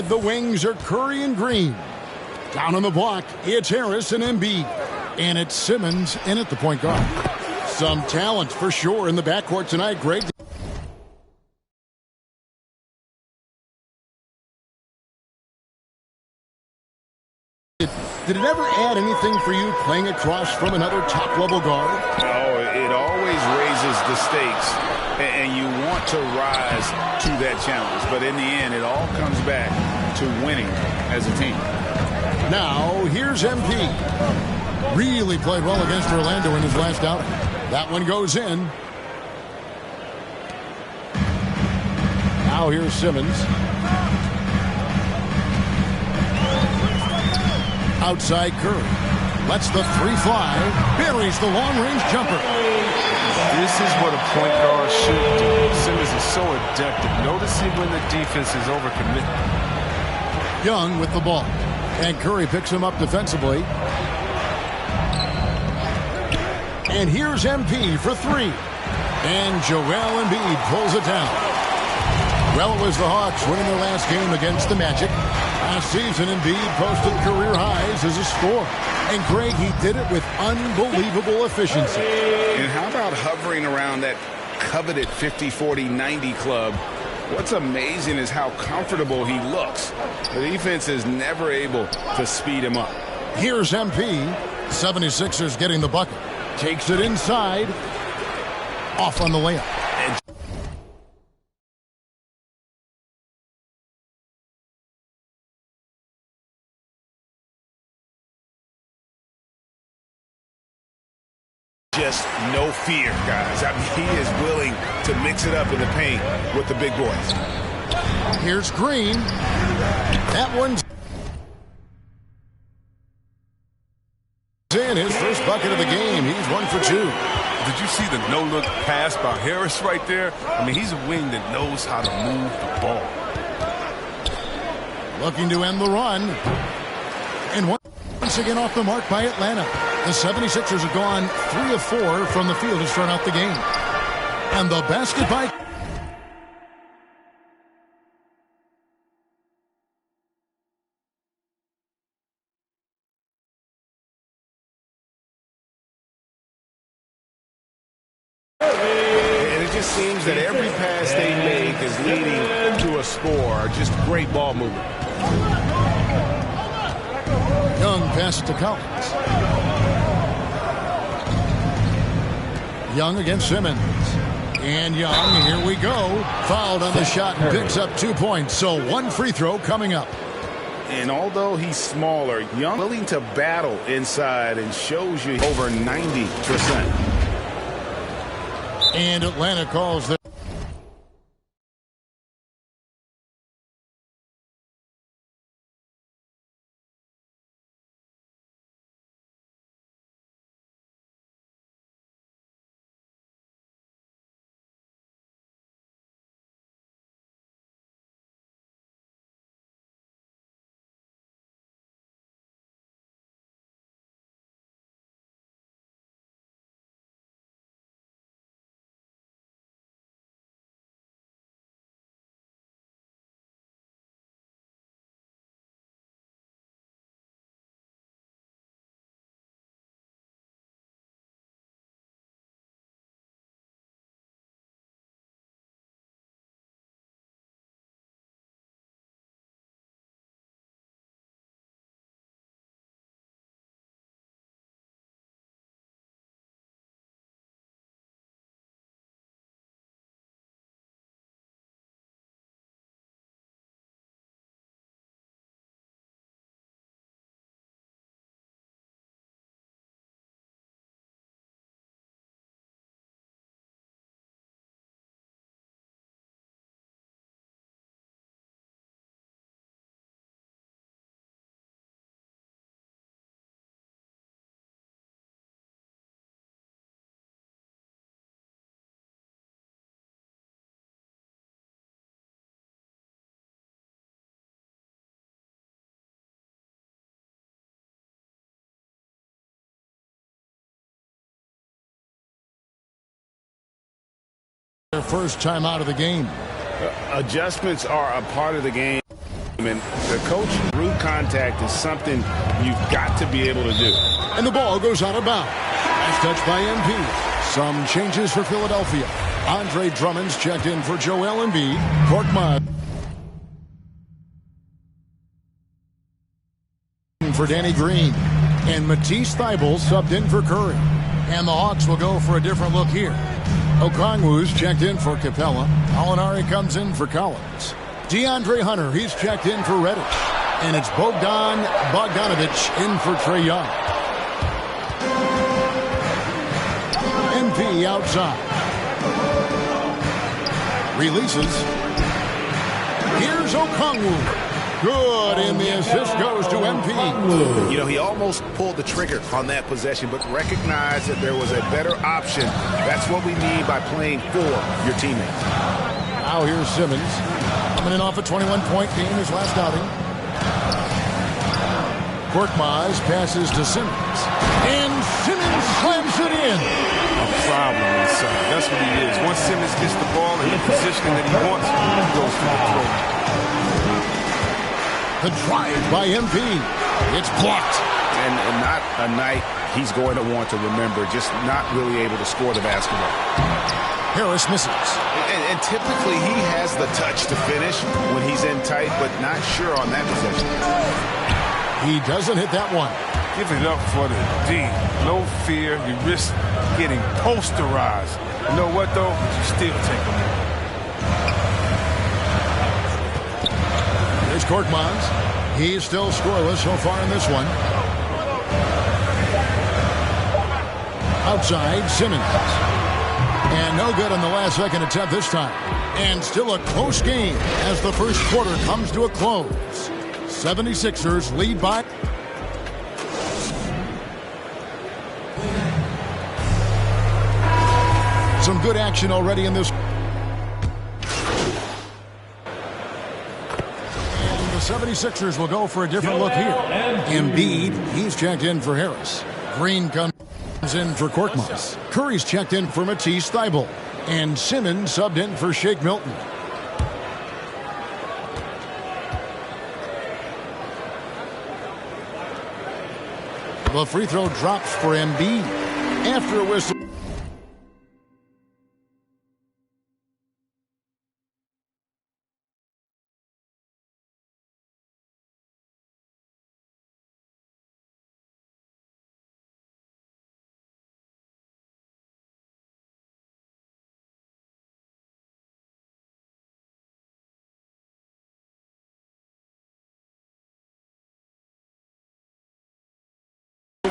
The wings are Curry and Green. Down on the block, it's Xahrus and Embiid. And it's Simmons in at the point guard. Some talent for sure in the backcourt tonight, Greg. Did it ever add anything for you playing across from another top-level guard? Oh, it always raises the stakes, and you want to rise to that challenge. But in the end, it all comes back to winning as a team. Now, here's MP. Really played well against Orlando in his last outing. That one goes in. Now here's Simmons. Outside Curry. Lets the three fly. Buries the long-range jumper. This is what a point guard should do. Simmons is so adept at noticing when the defense is overcommitted. Young with the ball. And Curry picks him up defensively. And here's MP for three. And Joel Embiid pulls it down. Well, it was the Hawks winning their last game against the Magic. Last season, Embiid posted career highs as a scorer. And Greg, he did it with unbelievable efficiency. And how about hovering around that coveted 50-40-90 club? What's amazing is how comfortable he looks. The defense is never able to speed him up. Here's MP. 76ers getting the bucket. Takes it inside. Off on the layup. Just no fear, guys. I mean, he is willing to mix it up in the paint with the big boys. Here's Green. That one's in. His first bucket of the game. He's 1 for 2. Did you see the no-look pass by Xahrus right there? I mean, he's a wing that knows how to move the ball. Looking to end the run. And once again off the mark by Atlanta. The 76ers have gone 3 of 4 from the field to start out the game. And the basket by... And it just seems that every pass they make is leading to a score. Just great ball movement. Young passes to Collins. Young against Simmons. And Young, here we go. Fouled on the shot and picks up 2 points. So 1 free throw coming up. And although he's smaller, Young willing to battle inside and shows you over 90%. And Atlanta calls their... Their first time out of the game. Adjustments are a part of the game. And the coach, root contact is something you've got to be able to do. And the ball goes out of bounds. Last touch by MP. Some changes for Philadelphia. Andre Drummond's checked in for Joel Embiid. Korkmaz for Danny Green. And Matisse Thybulle subbed in for Curry. And the Hawks will go for a different look here. Okongwu's checked in for Capella. Alinari comes in for Collins. DeAndre Hunter, he's checked in for Reddish. And it's Bogdanovich in for Trae Young. MP outside. Releases. Here's Okongwu. Good, and the assist goes to MP. You know, he almost pulled the trigger on that possession, but recognized that there was a better option. That's what we need by playing for your teammates. Now here's Simmons. Coming in off a 21-point game his last outing. Korkmaz passes to Simmons. And Simmons slams it in. A problem inside. That's what he is. Once Simmons gets the ball in the position that he wants, he goes for the throw. The drive by MP. It's blocked. And not a night he's going to want to remember, just not really able to score the basketball. Harris misses. And typically he has the touch to finish when he's in tight, but not sure on that possession. He doesn't hit that one. Give it up for the D. No fear. You risk getting posterized. You know what, though? You still take them on. There's Korkmaz. He's still scoreless so far in this one. Outside, Simmons. And no good on the last second attempt this time. And still a close game as the first quarter comes to a close. 76ers lead by... Some good action already in this. And the 76ers will go for a different look here. Embiid, he's checked in for Harris. Green comes in for Korkmaz. Curry's checked in for Matisse Thybulle. And Simmons subbed in for Shake Milton. The free throw drops for Embiid after a whistle.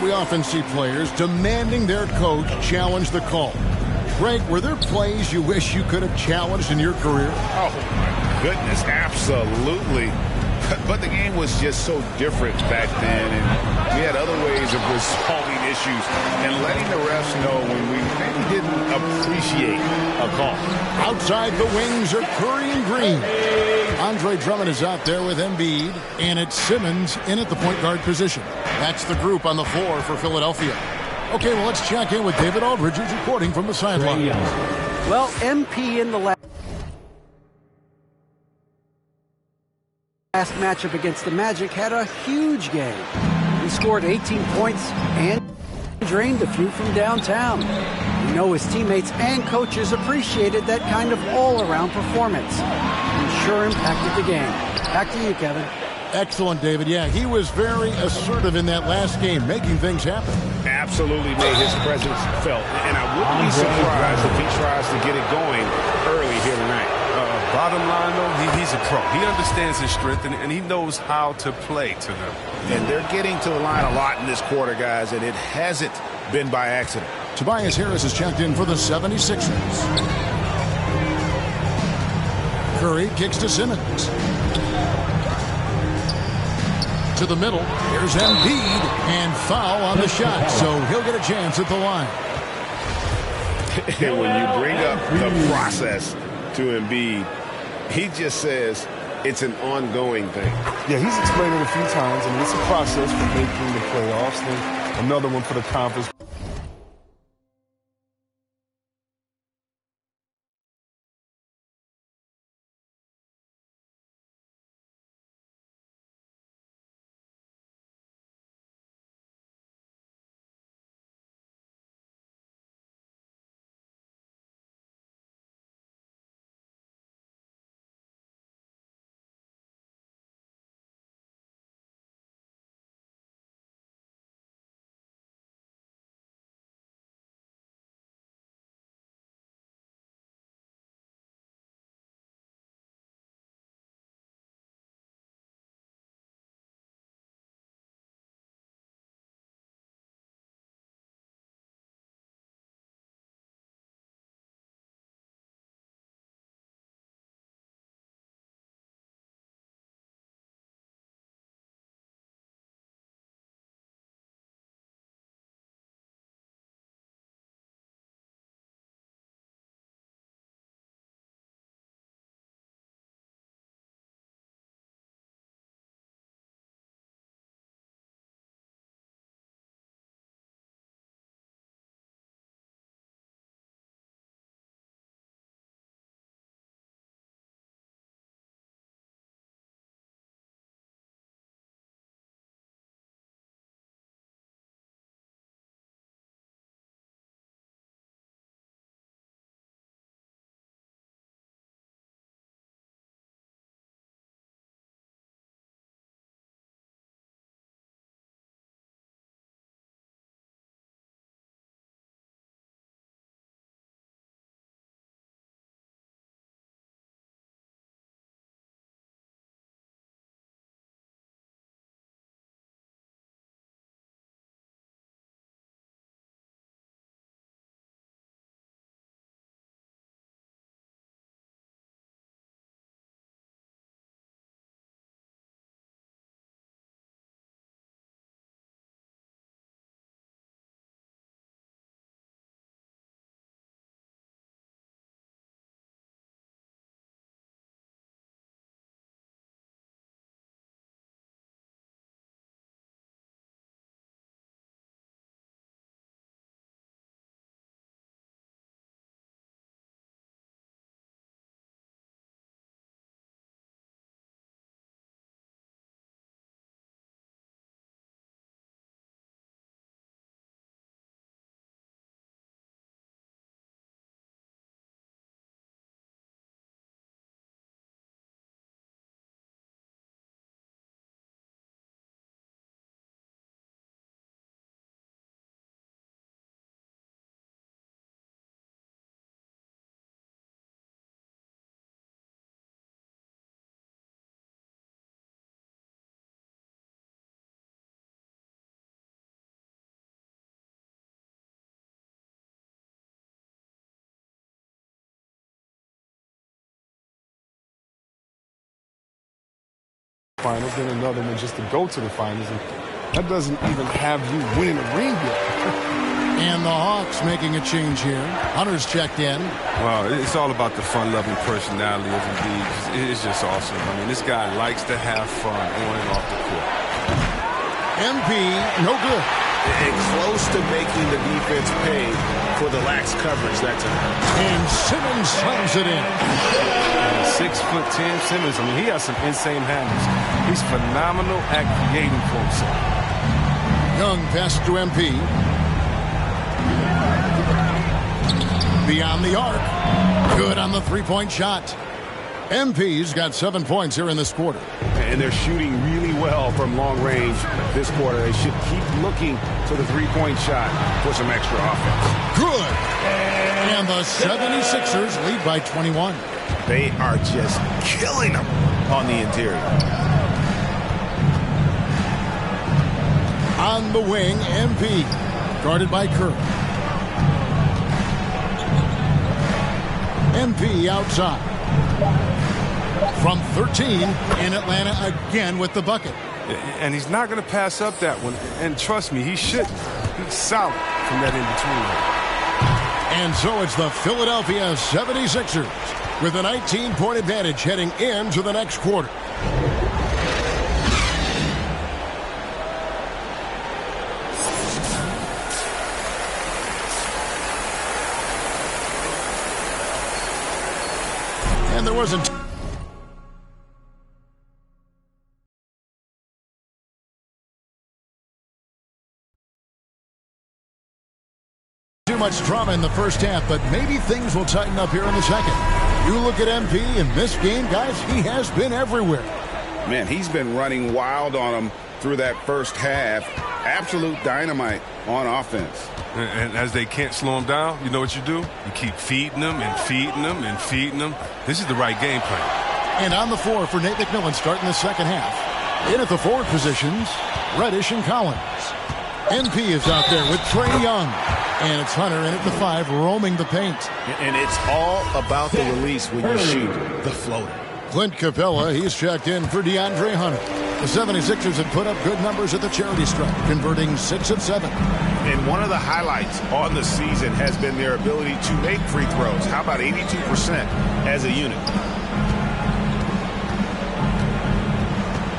We often see players demanding their coach challenge the call. Greg, were there plays you wish you could have challenged in your career? Oh, my goodness, absolutely. But the game was just so different back then, and we had other ways of resolving issues and letting the refs know when we maybe didn't appreciate a call. Outside the wings are Curry and Green. Andre Drummond is out there with Embiid, and it's Simmons in at the point guard position. That's the group on the floor for Philadelphia. Okay, well, let's check in with David Aldridge, who's reporting from the sideline. Well, MP in the last matchup against the Magic had a huge game. He scored 18 points and drained a few from downtown. We know his teammates and coaches appreciated that kind of all-around performance. And sure impacted the game. Back to you, Kevin. Excellent, David. Yeah, he was very assertive in that last game, making things happen. Absolutely made his presence felt. And I wouldn't be surprised if he tries to get it going early here tonight. Bottom line, though, he's a pro. He understands his strength, and he knows how to play to them. And they're getting to the line a lot in this quarter, guys, and it hasn't been by accident. Tobias Harris is checked in for the 76ers. Curry kicks to Simmons. To the middle. Here's Embiid, and foul on the shot, so he'll get a chance at the line. And when you bring up the process to Embiid, he just says it's an ongoing thing. Yeah, he's explained it a few times. I mean, it's a process for making the playoffs. And another one for the conference. finals, then another one just to go to the finals. And that doesn't even have you winning a ring yet. And the Hawks making a change here. Hunter's checked in. Wow, it's all about the fun-loving personality of Embiid. It's just awesome. I mean, this guy likes to have fun on and off the court. MP, no good. And close to making the defense pay for the lax coverage that time. And Simmons slams it in. 6'10" Simmons, I mean, he has some insane handles. He's phenomenal at creating for himself. Young pass to MP. Beyond the arc. Good on the three-point shot. MP's got 7 points here in this quarter. And they're shooting really well from long range this quarter. They should keep looking to the three-point shot for some extra offense. Good. And the 76ers lead by 21. They are just killing them on the interior. On the wing, MP. Guarded by Kerr. MP outside. From 13 in Atlanta again with the bucket. And he's not going to pass up that one. And trust me, he shouldn't. He's solid from that in-between. And so it's the Philadelphia 76ers with a 19-point advantage heading into the next quarter. And there wasn't too much drama in the first half, but maybe things will tighten up here in the second. You look at MP in this game, guys, he has been everywhere. Man, he's been running wild on them through that first half. Absolute dynamite on offense. And as they can't slow him down, you know what you do? You keep feeding them and feeding them and feeding them. This is the right game plan. And on the floor for Nate McMillan starting the second half. In at the forward positions, Reddish and Collins. MP is out there with Trae Young. And it's Hunter in at the 5, roaming the paint. And it's all about the release when you shoot the floater. Clint Capella, he's checked in for DeAndre Hunter. The 76ers have put up good numbers at the charity stripe, converting 6 of 7. And one of the highlights on the season has been their ability to make free throws. How about 82% as a unit?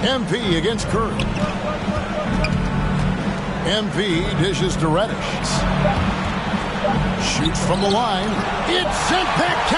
MP against Curry. MP dishes to Reddish. Shoots from the line. It's sent back